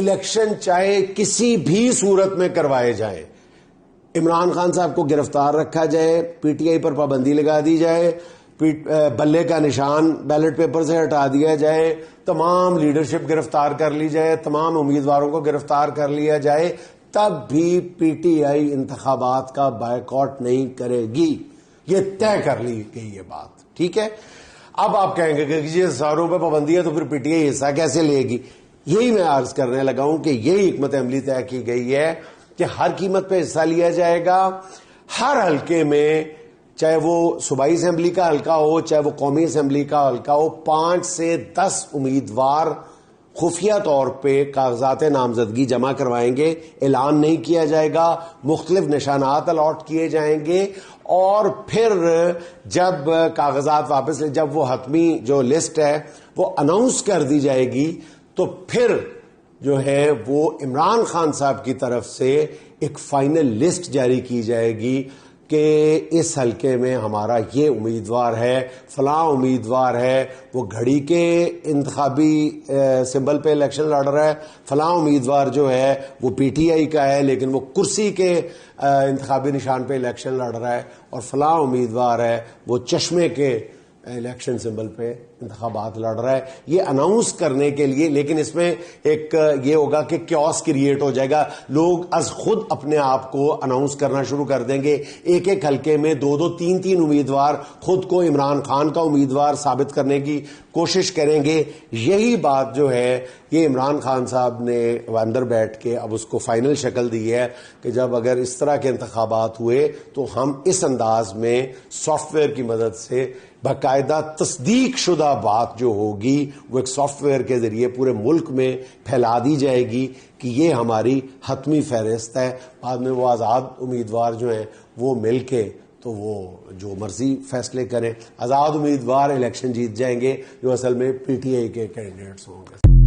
Election چاہے کسی بھی صورت میں کروائے جائیں، عمران خان صاحب کو گرفتار رکھا جائے، پی ٹی آئی پر پابندی لگا دی جائے، بلے کا نشان بیلٹ پیپر سے ہٹا دیا جائے، تمام لیڈرشپ گرفتار کر لی جائے، تمام امیدواروں کو گرفتار کر لیا جائے، تب بھی پی ٹی آئی انتخابات کا بائیکاٹ نہیں کرے گی. یہ طے کر لی گئی یہ بات. ٹھیک ہے. اب آپ کہیں گے کہ یہ ہزاروں پہ پابندی ہے تو پھر پی ٹی آئی حصہ کیسے لے گی؟ یہی میں عرض کرنے لگا ہوں کہ یہی حکمت عملی طے کی گئی ہے کہ ہر قیمت پہ حصہ لیا جائے گا. ہر حلقے میں، چاہے وہ صوبائی اسمبلی کا حلقہ ہو چاہے وہ قومی اسمبلی کا حلقہ ہو، 5 سے 10 امیدوار خفیہ طور پہ کاغذات نامزدگی جمع کروائیں گے. اعلان نہیں کیا جائے گا، مختلف نشانات الاٹ کیے جائیں گے، اور پھر جب کاغذات واپس جب وہ حتمی جو لسٹ ہے وہ اناؤنس کر دی جائے گی تو پھر جو ہے وہ عمران خان صاحب کی طرف سے ایک فائنل لسٹ جاری کی جائے گی کہ اس حلقے میں ہمارا یہ امیدوار ہے، فلاں امیدوار ہے، وہ گھڑی کے انتخابی سمبل پہ الیکشن لڑ رہا ہے، فلاں امیدوار جو ہے وہ پی ٹی آئی کا ہے لیکن وہ کرسی کے انتخابی نشان پہ الیکشن لڑ رہا ہے، اور فلاں امیدوار ہے وہ چشمے کے الیکشن سمبل پہ انتخابات لڑ رہا ہے. یہ اناؤنس کرنے کے لیے، لیکن اس میں ایک یہ ہوگا کہ کیوس کریٹ ہو جائے گا، لوگ از خود اپنے آپ کو اناؤنس کرنا شروع کر دیں گے. ایک ایک حلقے میں 2-2 3-3 امیدوار خود کو عمران خان کا امیدوار ثابت کرنے کی کوشش کریں گے. یہی بات جو ہے یہ عمران خان صاحب نے اندر بیٹھ کے اب اس کو فائنل شکل دی ہے کہ جب اگر اس طرح کے انتخابات ہوئے تو ہم اس انداز میں سافٹ ویئر کی مدد سے باقاعدہ تصدیق شدہ بات جو ہوگی وہ ایک سافٹ ویئر کے ذریعے پورے ملک میں پھیلا دی جائے گی کہ یہ ہماری حتمی فہرست ہے. بعد میں وہ آزاد امیدوار جو ہیں وہ مل کے تو وہ جو مرضی فیصلے کریں. آزاد امیدوار الیکشن جیت جائیں گے جو اصل میں پی ٹی آئی کے کینڈیڈیٹس ہوں گے.